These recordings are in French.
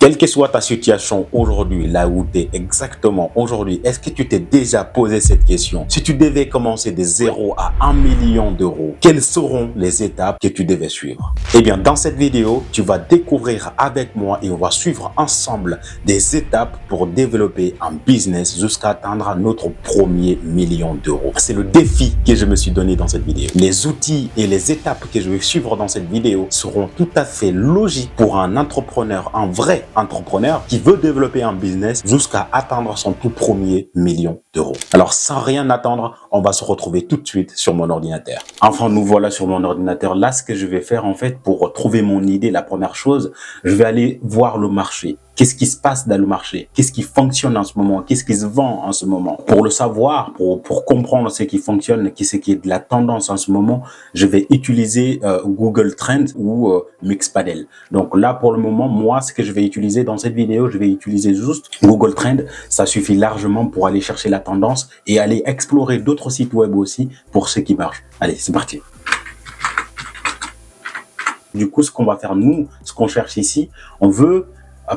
Quelle que soit ta situation aujourd'hui, là où tu es exactement aujourd'hui, est-ce que tu t'es déjà posé cette question? Si tu devais commencer de 0 à 1 million d'euros, quelles seront les étapes que tu devais suivre? Eh bien, dans cette vidéo, tu vas découvrir avec moi et on va suivre ensemble des étapes pour développer un business jusqu'à atteindre notre premier million d'euros. C'est le défi que je me suis donné dans cette vidéo. Les outils et les étapes que je vais suivre dans cette vidéo seront tout à fait logiques pour un entrepreneur, un vrai entrepreneur qui veut développer un business jusqu'à atteindre son tout premier million d'euros. Alors, sans rien attendre, on va se retrouver tout de suite sur mon ordinateur. Enfin, nous voilà sur mon ordinateur. Là, ce que je vais faire, en fait, pour trouver mon idée, la première chose, je vais aller voir le marché. Qu'est-ce qui se passe dans le marché? Qu'est-ce qui fonctionne en ce moment? Qu'est-ce qui se vend en ce moment? Pour le savoir, pour comprendre ce qui fonctionne, ce qui est de la tendance en ce moment, je vais utiliser Google Trends ou Mixpanel. Donc là, pour le moment, moi, ce que je vais utiliser dans cette vidéo, je vais utiliser juste Google Trends. Ça suffit largement pour aller chercher la tendance et aller explorer d'autres sites web aussi pour ce qui marche. Allez, c'est parti. Du coup, ce qu'on va faire, nous, ce qu'on cherche ici, on veut...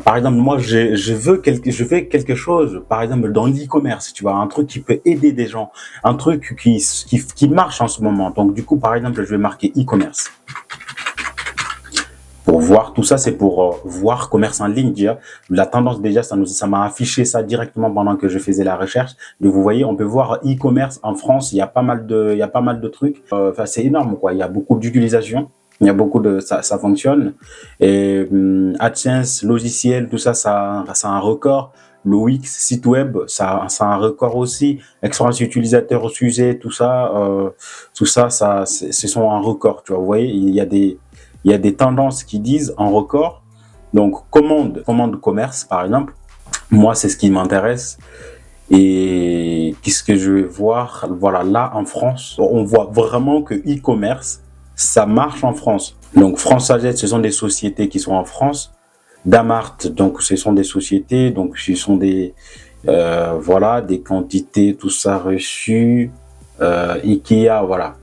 Par exemple, moi, je veux quelque chose, par exemple, dans l'e-commerce, tu vois, un truc qui peut aider des gens, un truc qui marche en ce moment. Donc, du coup, par exemple, je vais marquer e-commerce. Pour voir, tout ça, c'est pour voir commerce en ligne, déjà. La tendance, déjà, ça m'a affiché ça directement pendant que je faisais la recherche. Donc, vous voyez, on peut voir e-commerce en France, il y a pas mal de trucs. Enfin, c'est énorme, quoi. Il y a beaucoup d'utilisation. Il y a beaucoup de ça fonctionne et AdSense, logiciel, tout ça, ça a un record. Le Wix, site web, ça a un record aussi. Expérience utilisateur au sujet, tout ça, ce sont un record. Tu vois, vous voyez, il y a des tendances qui disent en record. Donc commande commerce, par exemple. Moi, c'est ce qui m'intéresse. Et qu'est-ce que je vais voir? Voilà, là en France, on voit vraiment que e-commerce, ça marche en France. Donc, FranceAget, ce sont des sociétés qui sont en France. Damart, donc, ce sont des sociétés. Donc, ce sont des, voilà, des quantités, tout ça reçu. Ikea, voilà.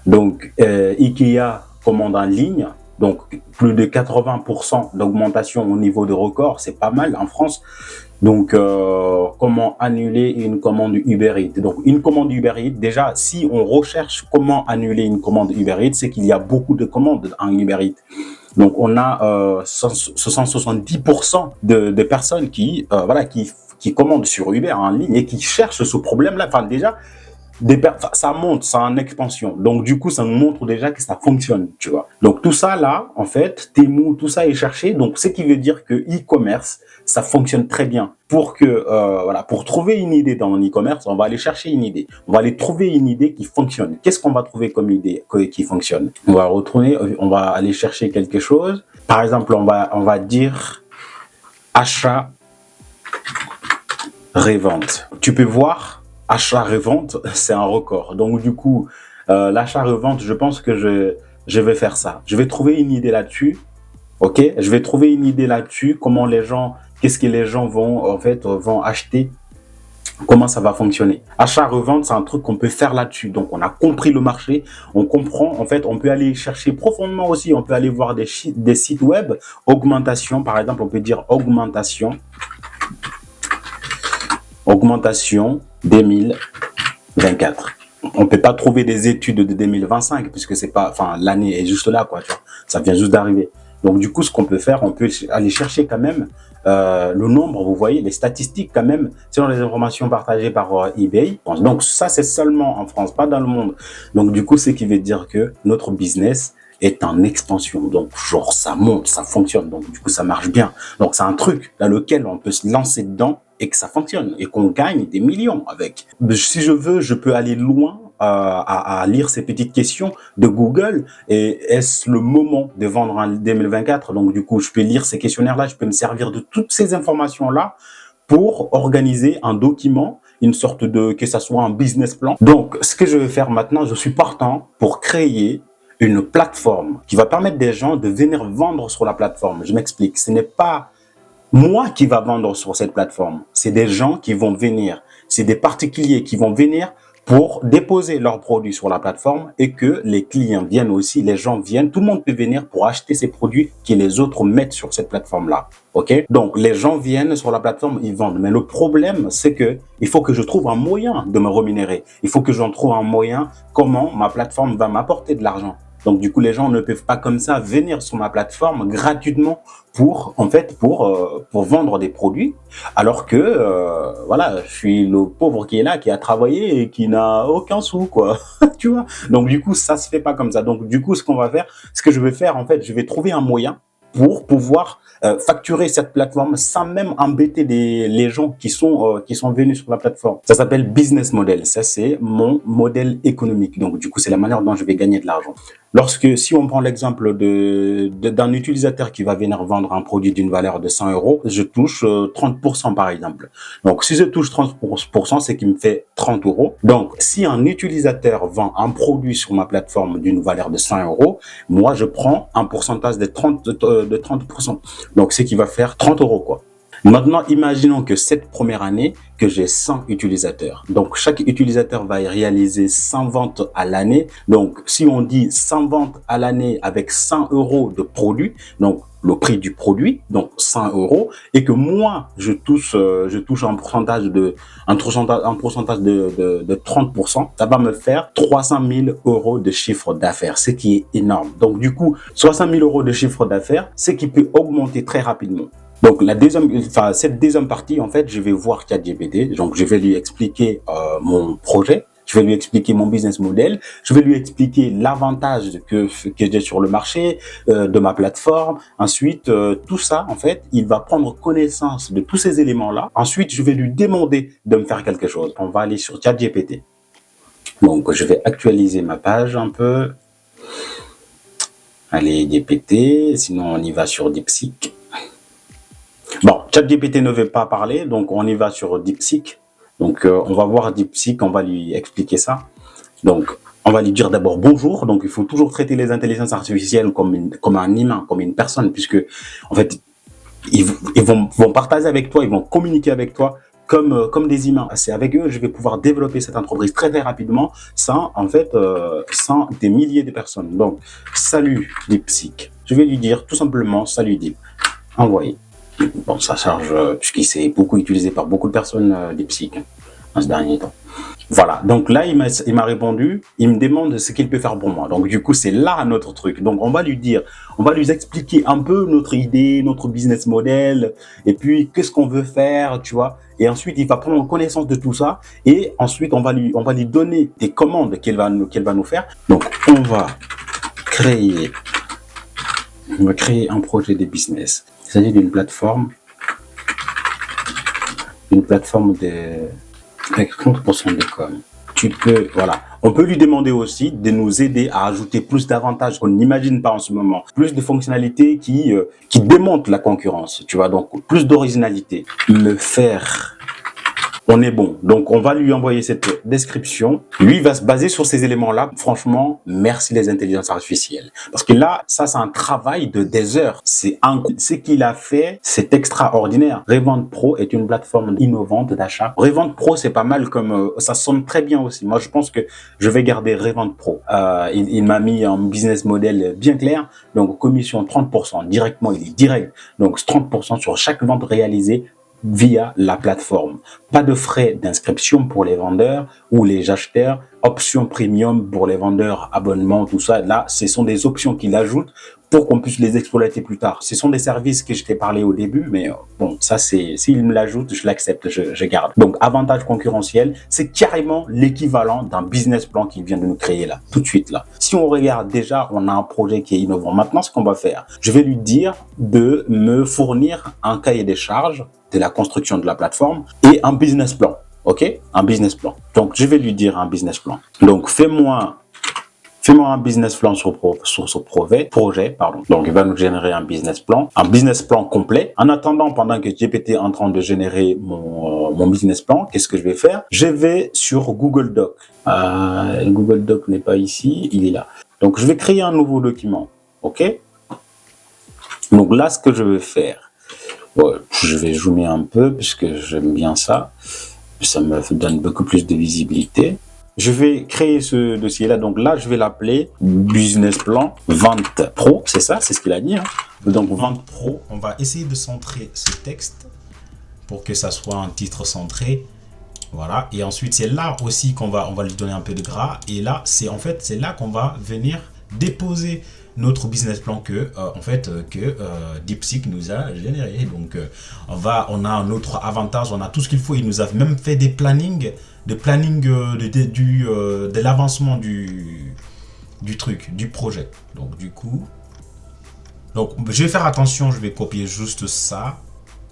Donc, Ikea commande en ligne. Donc, plus de 80% d'augmentation au niveau de record. C'est pas mal en France. Donc, comment annuler une commande Uber Eats? Donc, une commande Uber Eats, déjà, si on recherche comment annuler une commande Uber Eats, c'est qu'il y a beaucoup de commandes en Uber Eats. Donc, on a 70% de personnes qui commandent sur Uber en ligne et qui cherchent ce problème-là. Enfin, déjà, ça monte, ça en expansion. Donc, du coup, ça nous montre déjà que ça fonctionne, tu vois. Donc, tout ça, là, en fait, Temu, tout ça est cherché. Donc, ce qui veut dire que e-commerce, ça fonctionne très bien. Pour trouver une idée dans l'e-commerce, on va aller chercher une idée. On va aller trouver une idée qui fonctionne. Qu'est-ce qu'on va trouver comme idée qui fonctionne? On va aller chercher quelque chose. Par exemple, on va dire achat, revente. Tu peux voir, achat-revente, c'est un record. Donc, du coup, l'achat-revente, je pense que je vais faire ça. Je vais trouver une idée là-dessus. OK? Je vais trouver une idée là-dessus. Qu'est-ce que les gens vont acheter? Comment ça va fonctionner? Achat-revente, c'est un truc qu'on peut faire là-dessus. Donc, on a compris le marché. On comprend. En fait, on peut aller chercher profondément aussi. On peut aller voir des sites web. Augmentation, par exemple, on peut dire augmentation 2024. On peut pas trouver des études de 2025 puisque c'est pas, enfin, l'année est juste là, quoi, tu vois. Ça vient juste d'arriver. Donc, du coup, ce qu'on peut faire, on peut aller chercher quand même le nombre, vous voyez, les statistiques quand même, selon les informations partagées par eBay. Donc, ça, c'est seulement en France, pas dans le monde. Donc, du coup, ce qui veut dire que notre business est en expansion. Donc, genre, ça monte, ça fonctionne. Donc, du coup, ça marche bien. Donc, c'est un truc dans lequel on peut se lancer dedans et que ça fonctionne et qu'on gagne des millions avec. Si je veux, je peux aller loin à lire ces petites questions de Google. Et est-ce le moment de vendre en 2024? Donc, du coup, je peux lire ces questionnaires-là, je peux me servir de toutes ces informations-là pour organiser un document, une sorte que ça soit un business plan. Donc, ce que je vais faire maintenant, je suis partant pour créer une plateforme qui va permettre des gens de venir vendre sur la plateforme. Je m'explique. Ce n'est pas moi qui va vendre sur cette plateforme. C'est des gens qui vont venir. C'est des particuliers qui vont venir pour déposer leurs produits sur la plateforme et que les clients viennent aussi, les gens viennent, tout le monde peut venir pour acheter ces produits que les autres mettent sur cette plateforme-là. OK? Donc, les gens viennent sur la plateforme, ils vendent. Mais le problème, c'est que il faut que je trouve un moyen de me rémunérer. Il faut que j'en trouve un moyen comment ma plateforme va m'apporter de l'argent. Donc, du coup, les gens ne peuvent pas comme ça venir sur ma plateforme gratuitement pour, en fait, pour vendre des produits. Alors que, voilà, je suis le pauvre qui est là, qui a travaillé et qui n'a aucun sou, quoi. Tu vois? Donc, du coup, ça se fait pas comme ça. Donc, du coup, ce que je vais faire, en fait, je vais trouver un moyen pour pouvoir facturer cette plateforme sans même embêter les gens qui sont venus sur la plateforme. Ça s'appelle business model. Ça, c'est mon modèle économique. Donc, du coup, c'est la manière dont je vais gagner de l'argent. Si on prend l'exemple d'un utilisateur qui va venir vendre un produit d'une valeur de 100 euros, je touche 30% par exemple. Donc, si je touche 30%, c'est qu'il me fait 30 euros. Donc, si un utilisateur vend un produit sur ma plateforme d'une valeur de 100 euros, moi, je prends un pourcentage de 30%. Donc, c'est qui va faire 30 euros, quoi. Maintenant, imaginons que cette première année, que j'ai 100 utilisateurs. Donc, chaque utilisateur va réaliser 100 ventes à l'année. Donc, si on dit 100 ventes à l'année avec 100 euros de produit, donc le prix du produit, donc 100 euros, et que moi, je touche un pourcentage de 30%, ça va me faire 300 000 euros de chiffre d'affaires, ce qui est énorme. Donc, du coup, 60 000 euros de chiffre d'affaires, ce qui peut augmenter très rapidement. Donc, cette deuxième partie, en fait, je vais voir ChatGPT. Donc, je vais lui expliquer mon projet. Je vais lui expliquer mon business model. Je vais lui expliquer l'avantage que j'ai sur le marché, de ma plateforme. Ensuite, tout ça, en fait, il va prendre connaissance de tous ces éléments-là. Ensuite, je vais lui demander de me faire quelque chose. On va aller sur ChatGPT. Donc, je vais actualiser ma page un peu. Allez, GPT. Sinon, on y va sur DeepSeek. Bon, ChatGPT ne veut pas parler, donc on y va sur DeepSeek. Donc, on va voir DeepSeek, on va lui expliquer ça. Donc, on va lui dire d'abord bonjour. Donc, il faut toujours traiter les intelligences artificielles comme un humain, comme une personne, puisque, en fait, ils vont partager avec toi, ils vont communiquer avec toi comme des humains. C'est avec eux que je vais pouvoir développer cette entreprise très, très rapidement sans des milliers de personnes. Donc, salut DeepSeek. Je vais lui dire tout simplement salut Deep. Envoyer. Bon, ça charge, puisqu'il s'est beaucoup utilisé par beaucoup de personnes, DeepSeek, en ce dernier temps. Voilà, donc là, il m'a répondu, il me demande ce qu'il peut faire pour moi. Donc, du coup, c'est là notre truc. Donc, on va lui expliquer un peu notre idée, notre business model, et puis, qu'est-ce qu'on veut faire, tu vois. Et ensuite, il va prendre connaissance de tout ça, et ensuite, on va lui donner des commandes qu'elle va nous faire. Donc, on va créer un projet de business. Il s'agit d'une plateforme avec 30% de com. Voilà. On peut lui demander aussi de nous aider à ajouter plus d'avantages qu'on n'imagine pas en ce moment. Plus de fonctionnalités qui démontent la concurrence, tu vois. Donc, plus d'originalité. On est bon. Donc, on va lui envoyer cette description. Lui, il va se baser sur ces éléments-là. Franchement, merci les intelligences artificielles. Parce que là, ça, c'est un travail de des heures. Ce qu'il a fait, c'est extraordinaire. Revend Pro est une plateforme innovante d'achat. Revend Pro, c'est pas mal ça sonne très bien aussi. Moi, je pense que je vais garder Revend Pro. Il m'a mis un business model bien clair. Donc, commission 30%. Directement, il est direct. Donc, 30% sur chaque vente réalisée via la plateforme. Pas de frais d'inscription pour les vendeurs ou les acheteurs, option premium pour les vendeurs, abonnement, tout ça. Là, ce sont des options qu'il ajoute pour qu'on puisse les exploiter plus tard. Ce sont des services que je t'ai parlé au début, mais bon, ça s'il me l'ajoute, je l'accepte, je garde. Donc, avantage concurrentiel, c'est carrément l'équivalent d'un business plan qu'il vient de nous créer là, tout de suite là. Si on regarde déjà, on a un projet qui est innovant. Maintenant, ce qu'on va faire, je vais lui dire de me fournir un cahier des charges de la construction de la plateforme et un business plan. OK? Un business plan. Donc, je vais lui dire un business plan. Donc, fais-moi un business plan sur ce projet. Donc, il va nous générer un business plan complet. En attendant, pendant que GPT est en train de générer mon business plan, qu'est-ce que je vais faire? Je vais sur Google Doc. Google Doc n'est pas ici, il est là. Donc, je vais créer un nouveau document. OK? Donc, là, ce que je vais faire, je vais zoomer un peu puisque j'aime bien ça. Ça me donne beaucoup plus de visibilité. Je vais créer ce dossier-là. Donc là, je vais l'appeler Business Plan Vente Pro. C'est ça, c'est ce qu'il a dit. Hein. Donc Vente Pro. On va essayer de centrer ce texte pour que ça soit un titre centré. Voilà. Et ensuite, c'est là aussi qu'on va lui donner un peu de gras. Et là, c'est là qu'on va venir déposer notre business plan que DeepSeek nous a généré. Donc on a un autre avantage, on a tout ce qu'il faut. Il nous a même fait des plannings, de l'avancement du truc, du projet. Donc du coup, je vais faire attention, je vais copier juste ça.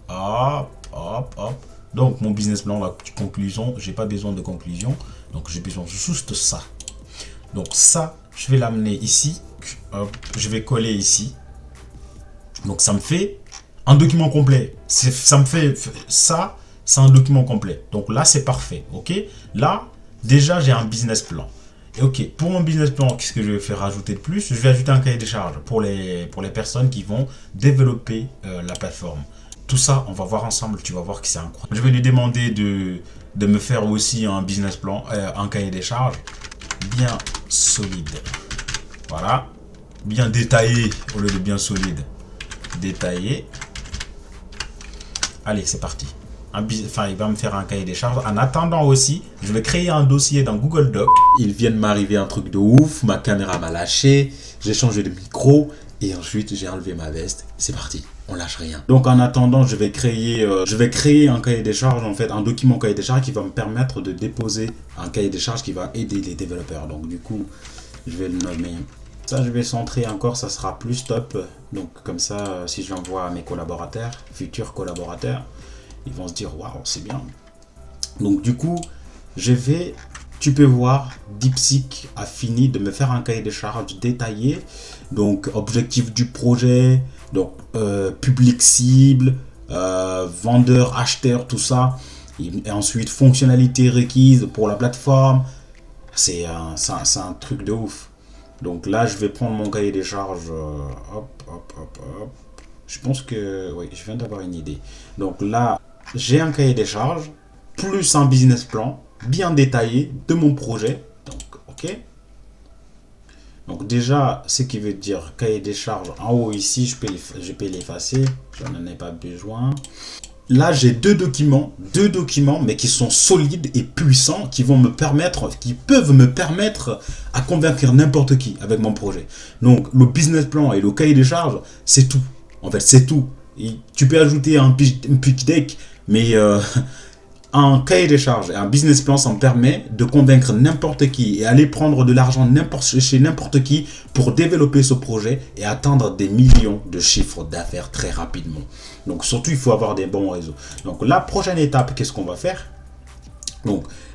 Hop, hop, hop. Donc mon business plan, la conclusion, j'ai pas besoin de conclusion. Donc j'ai besoin juste ça. Donc ça, je vais l'amener ici. Hop, je vais coller ici. Donc ça me fait un document complet. Ça me fait ça, c'est un document complet. Donc là, c'est parfait. Ok. Là, déjà, j'ai un business plan. Et ok, pour mon business plan, qu'est-ce que je vais faire rajouter de plus? Je vais ajouter un cahier des charges pour les personnes qui vont développer la plateforme. Tout ça, on va voir ensemble. Tu vas voir que c'est incroyable. Je vais lui demander de me faire aussi un business plan, un cahier des charges bien solide. Voilà. Bien détaillé au lieu de bien solide. Détaillé. Allez, c'est parti. Il va me faire un cahier des charges. En attendant aussi, je vais créer un dossier dans Google Doc. Il vient de m'arriver un truc de ouf. Ma caméra m'a lâché. J'ai changé de micro. Et ensuite, j'ai enlevé ma veste. C'est parti. On lâche rien. Donc, en attendant, je vais créer un cahier des charges, en fait, un document cahier des charges qui va me permettre de déposer un cahier des charges qui va aider les développeurs. Donc, du coup, je vais le nommer. Ça, je vais centrer encore, ça sera plus top. Donc, comme ça, si je l'envoie à mes collaborateurs, futurs collaborateurs, ils vont se dire, waouh, c'est bien. Donc, du coup, tu peux voir, DeepSeek a fini de me faire un cahier de charges détaillé. Donc, objectif du projet, donc public cible, vendeur, acheteur, tout ça. Et ensuite, fonctionnalités requises pour la plateforme. C'est un truc de ouf. Donc là, je vais prendre mon cahier des charges. Hop, hop, hop, hop. Je pense que... Oui, je viens d'avoir une idée. Donc là, j'ai un cahier des charges, plus un business plan bien détaillé de mon projet. Donc, ok. Donc déjà, ce qui veut dire cahier des charges, en haut ici, je peux l'effacer. Je n'en ai pas besoin. Là, j'ai deux documents, mais qui sont solides et puissants, qui peuvent me permettre à convaincre n'importe qui avec mon projet. Donc, le business plan et le cahier des charges, c'est tout. En fait, c'est tout. Et tu peux ajouter un pitch deck, mais un cahier des charges et un business plan, ça me permet de convaincre n'importe qui et aller prendre de l'argent chez n'importe qui pour développer ce projet et atteindre des millions de chiffres d'affaires très rapidement. Donc surtout, il faut avoir des bons réseaux. Donc la prochaine étape, qu'est-ce qu'on va faire?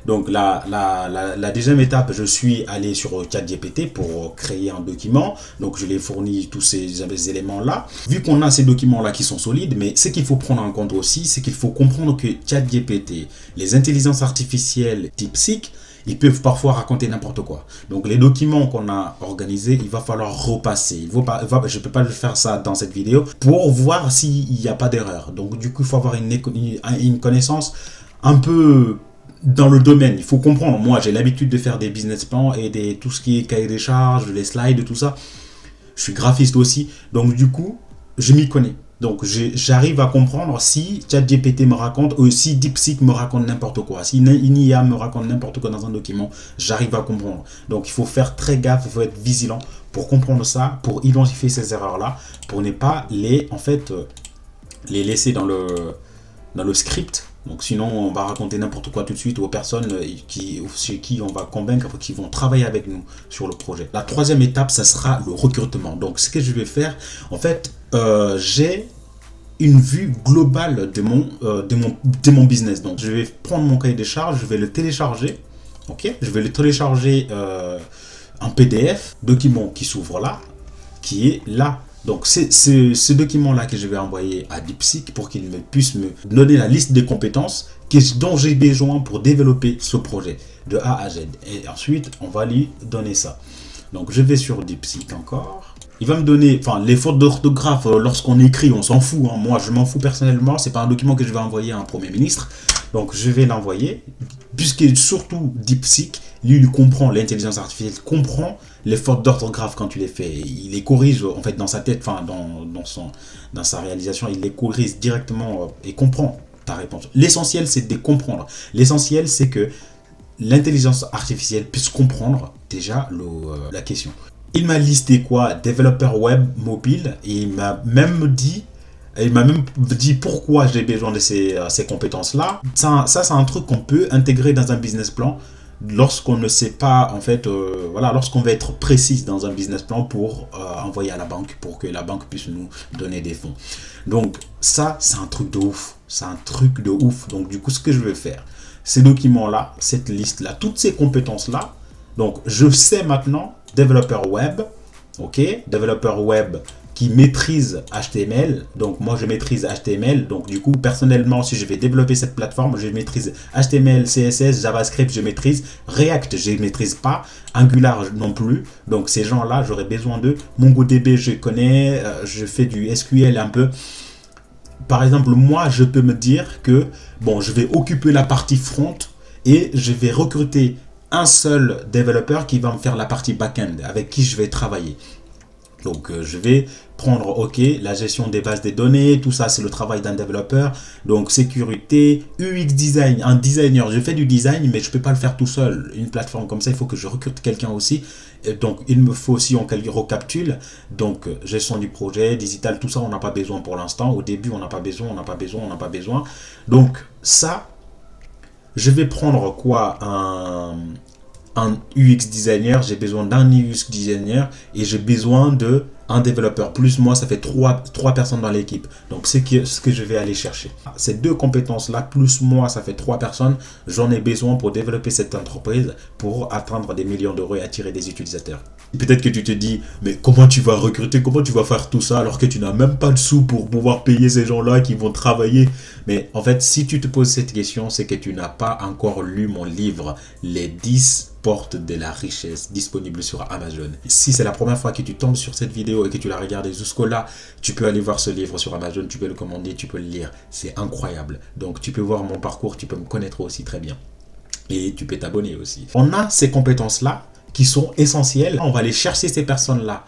Donc la deuxième étape, je suis allé sur ChatGPT pour créer un document. Donc je l'ai fourni tous ces éléments-là. Vu qu'on a ces documents-là qui sont solides, mais ce qu'il faut prendre en compte aussi, c'est qu'il faut comprendre que ChatGPT, les intelligences artificielles DeepSeek, ils peuvent parfois raconter n'importe quoi. Donc les documents qu'on a organisés, il va falloir repasser. Je ne peux pas faire ça dans cette vidéo pour voir s'il n'y a pas d'erreur. Donc du coup, il faut avoir une connaissance un peu dans le domaine. Il faut comprendre. Moi, j'ai l'habitude de faire des business plans et tout ce qui est cahier des charges, les slides, tout ça. Je suis graphiste aussi. Donc du coup, je m'y connais. Donc j'arrive à comprendre si ChatGPT me raconte ou si DeepSeek me raconte n'importe quoi. Si une IA me raconte n'importe quoi dans un document, j'arrive à comprendre. Donc il faut faire très gaffe, il faut être vigilant pour comprendre ça, pour identifier ces erreurs-là, pour ne pas les laisser dans le script. Donc sinon, on va raconter n'importe quoi tout de suite aux personnes chez qui on va convaincre, qui vont travailler avec nous sur le projet. La troisième étape, ça sera le recrutement. Donc ce que je vais faire, en fait, j'ai une vue globale de mon business. Donc je vais prendre mon cahier des charges, je vais le télécharger. Ok, je vais le télécharger en PDF, document qui s'ouvre là, qui est là. Donc, c'est ce document-là que je vais envoyer à DeepSeek pour qu'il puisse me donner la liste des compétences dont j'ai besoin pour développer ce projet de A à Z. Et ensuite, on va lui donner ça. Donc, je vais sur DeepSeek encore. Il va me donner, les fautes d'orthographe lorsqu'on écrit, on s'en fout. Hein. Moi, je m'en fous personnellement. C'est pas un document que je vais envoyer à un Premier ministre. Donc, je vais l'envoyer, puisque surtout DeepSeek, lui, il comprend l'intelligence artificielle, comprend les fautes d'orthographe quand tu les fais. Il les corrige, en fait, dans sa tête, enfin, dans sa réalisation, il les corrige directement et comprend ta réponse. L'essentiel, c'est de comprendre. L'essentiel, c'est que l'intelligence artificielle puisse comprendre déjà la question. Il m'a listé quoi? Développeur web mobile, et il m'a même dit pourquoi j'ai besoin de ces compétences-là. Ça c'est un truc qu'on peut intégrer dans un business plan lorsqu'on ne sait pas, en fait, voilà, lorsqu'on veut être précis dans un business plan pour envoyer à la banque, pour que la banque puisse nous donner des fonds. Donc ça, c'est un truc de ouf. C'est un truc de ouf. Donc du coup, ce que je vais faire, ces documents-là, cette liste-là, toutes ces compétences-là, donc je sais maintenant, développeur web, ok, développeur web qui maîtrise HTML. Donc moi je maîtrise HTML, donc du coup personnellement si je vais développer cette plateforme, je maîtrise HTML, CSS, JavaScript, je maîtrise React, je maîtrise pas Angular non plus. Donc ces gens-là, j'aurais besoin d'eux. MongoDB, je connais, je fais du SQL un peu. Par exemple, moi je peux me dire que bon, je vais occuper la partie front et je vais recruter un seul développeur qui va me faire la partie back-end avec qui je vais travailler. Donc je vais prendre, ok, la gestion des bases des données, tout ça c'est le travail d'un développeur. Donc sécurité, UX design, un designer, je fais du design mais je peux pas le faire tout seul. Une plateforme comme ça, il faut que je recrute quelqu'un aussi. Et donc il me faut aussi, on recapitule, donc gestion du projet, digital, tout ça on n'a pas besoin pour l'instant. Au début on n'a pas besoin. Donc ça, je vais prendre quoi, un UX designer, j'ai besoin d'un UX designer et j'ai besoin d'un développeur. Plus moi, ça fait trois personnes dans l'équipe. Donc, c'est ce que je vais aller chercher. Ces deux compétences-là, plus moi, ça fait 3 personnes. J'en ai besoin pour développer cette entreprise, pour atteindre des millions d'euros et attirer des utilisateurs. Peut-être que tu te dis, mais comment tu vas recruter, comment tu vas faire tout ça alors que tu n'as même pas de sous pour pouvoir payer ces gens-là qui vont travailler. Mais en fait, si tu te poses cette question, c'est que tu n'as pas encore lu mon livre, les 10 portes de la richesse, disponible sur Amazon. Si c'est la première fois que tu tombes sur cette vidéo et que tu l'as regardée jusqu'au-là, tu peux aller voir ce livre sur Amazon, tu peux le commander, tu peux le lire. C'est incroyable. Donc tu peux voir mon parcours, tu peux me connaître aussi très bien. Et tu peux t'abonner aussi. On a ces compétences-là qui sont essentielles. On va aller chercher ces personnes-là.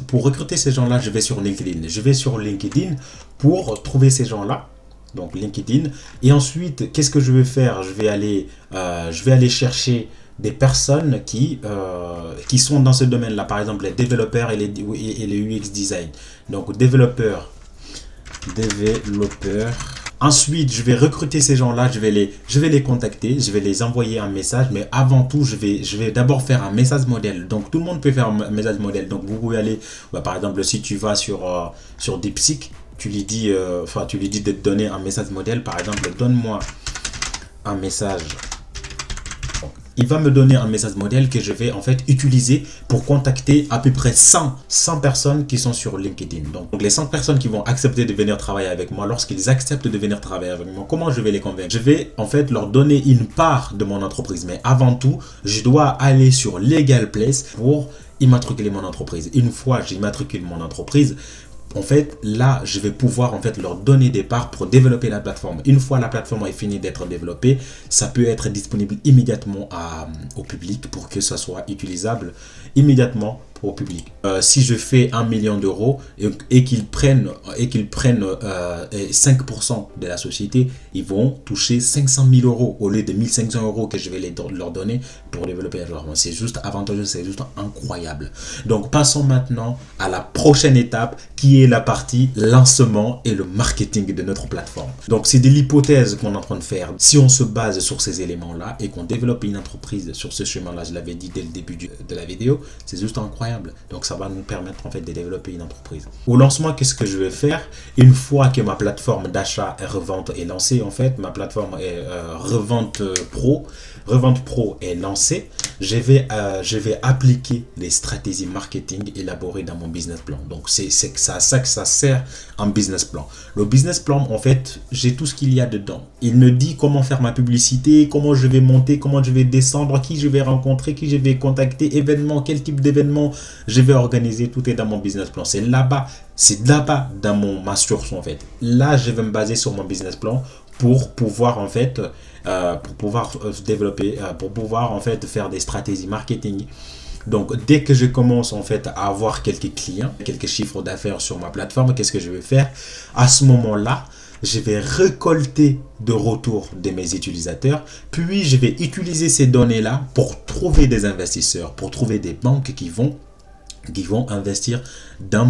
Pour recruter ces gens-là, je vais sur LinkedIn. Je vais sur LinkedIn pour trouver ces gens-là. Donc LinkedIn. Et ensuite, qu'est-ce que je vais faire? Je vais aller chercher des personnes qui sont dans ce domaine-là. Par exemple, les développeurs et les UX design. Donc développeurs. Ensuite, je vais recruter ces gens-là, je vais les contacter, je vais les envoyer un message, mais avant tout, je vais d'abord faire un message modèle. Donc, tout le monde peut faire un message modèle. Donc, vous pouvez aller, par exemple, si tu vas sur DeepSeek, tu lui dis de te donner un message modèle. Par exemple, donne-moi un message. Il va me donner un message modèle que je vais en fait utiliser pour contacter à peu près 100 personnes qui sont sur LinkedIn. Donc les 100 personnes qui vont accepter de venir travailler avec moi, lorsqu'ils acceptent de venir travailler avec moi, comment je vais les convaincre? Je vais en fait leur donner une part de mon entreprise. Mais avant tout, je dois aller sur Legal Place pour immatriculer mon entreprise. Une fois j'immatricule mon entreprise, en fait, là, je vais pouvoir en fait leur donner des parts pour développer la plateforme. Une fois la plateforme est finie d'être développée, ça peut être disponible immédiatement au public pour que ça soit utilisable immédiatement au public. Si je fais 1 million d'euros et qu'ils prennent 5% de la société, ils vont toucher 500 000 euros au lieu de 1500 euros que je vais leur donner pour développer la plateforme. C'est juste avantageux, c'est juste incroyable. Donc, passons maintenant à la prochaine étape qui est la partie lancement et le marketing de notre plateforme. Donc, c'est de l'hypothèse qu'on est en train de faire. Si on se base sur ces éléments-là et qu'on développe une entreprise sur ce chemin-là, je l'avais dit dès le début de la vidéo, c'est juste incroyable. Donc, ça va nous permettre en fait de développer une entreprise. Au lancement, qu'est-ce que je vais faire? Une fois que ma plateforme d'achat et revente est lancée, en fait, ma plateforme est Revente Pro est lancée, je vais appliquer les stratégies marketing élaborées dans mon business plan. Donc, c'est ça que ça sert un business plan. Le business plan, en fait, j'ai tout ce qu'il y a dedans. Il me dit comment faire ma publicité, comment je vais monter, comment je vais descendre, qui je vais rencontrer, qui je vais contacter, événements, quel type d'événement je vais organiser. Tout est dans mon business plan. C'est là-bas dans ma source, en fait. Là, je vais me baser sur mon business plan pour pouvoir en fait développer, pour pouvoir en fait faire des stratégies marketing. Donc, dès que je commence en fait à avoir quelques clients, quelques chiffres d'affaires sur ma plateforme, qu'est-ce que je vais faire? À ce moment-là, je vais récolter de retour de mes utilisateurs, puis je vais utiliser ces données-là pour trouver des investisseurs, pour trouver des banques qui vont investir dans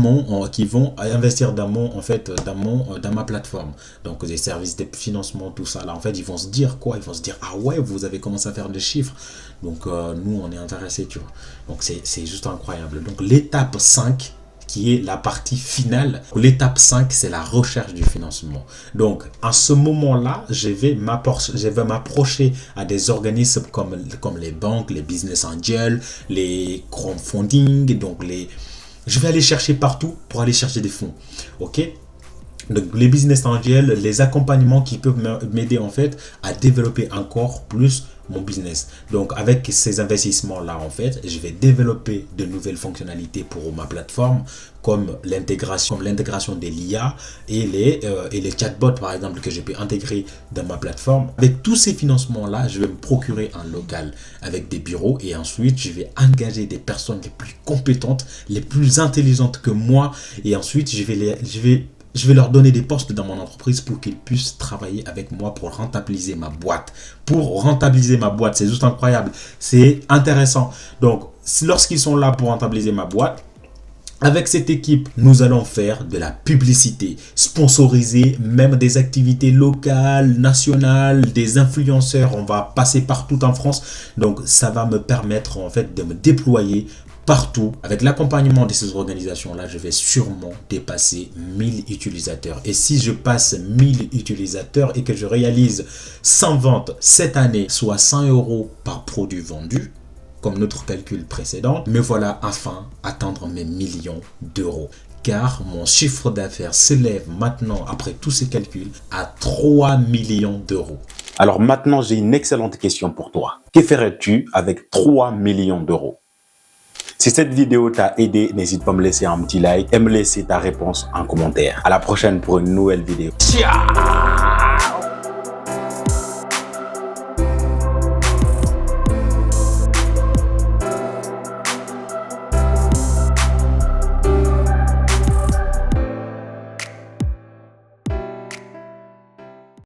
dans ma plateforme. Donc des services de financement, tout ça là, en fait ils vont se dire quoi? Ils vont se dire ah ouais, vous avez commencé à faire des chiffres, donc nous on est intéressés, tu vois. Donc c'est juste incroyable. Donc l'étape 5 qui est la partie finale. L'étape 5, c'est la recherche du financement. Donc, à ce moment-là, je vais m'approcher à des organismes comme les banques, les business angels, les crowdfunding. Donc, je vais aller chercher partout pour aller chercher des fonds. OK? Donc, les business angels, les accompagnements qui peuvent m'aider en fait à développer encore plus mon business. Donc, avec ces investissements-là, en fait, je vais développer de nouvelles fonctionnalités pour ma plateforme, comme l'intégration de l'IA et les chatbots, par exemple, que je peux intégrer dans ma plateforme. Avec tous ces financements-là, je vais me procurer un local avec des bureaux et ensuite, je vais engager des personnes les plus compétentes, les plus intelligentes que moi et ensuite, je vais leur donner des postes dans mon entreprise pour qu'ils puissent travailler avec moi pour rentabiliser ma boîte. C'est juste incroyable. C'est intéressant. Donc, lorsqu'ils sont là pour rentabiliser ma boîte, avec cette équipe, nous allons faire de la publicité, sponsoriser même des activités locales, nationales, des influenceurs. On va passer partout en France. Donc, ça va me permettre en fait de me déployer partout. Avec l'accompagnement de ces organisations-là, je vais sûrement dépasser 1000 utilisateurs. Et si je passe 1000 utilisateurs et que je réalise 100 ventes cette année, soit 100 € par produit vendu, comme notre calcul précédent, me voilà enfin atteindre mes millions d'euros. Car mon chiffre d'affaires s'élève maintenant, après tous ces calculs, à 3 millions d'euros. Alors maintenant, j'ai une excellente question pour toi. Que ferais-tu avec 3 millions d'euros? Si cette vidéo t'a aidé, n'hésite pas à me laisser un petit like et me laisser ta réponse en commentaire. À la prochaine pour une nouvelle vidéo. Ciao!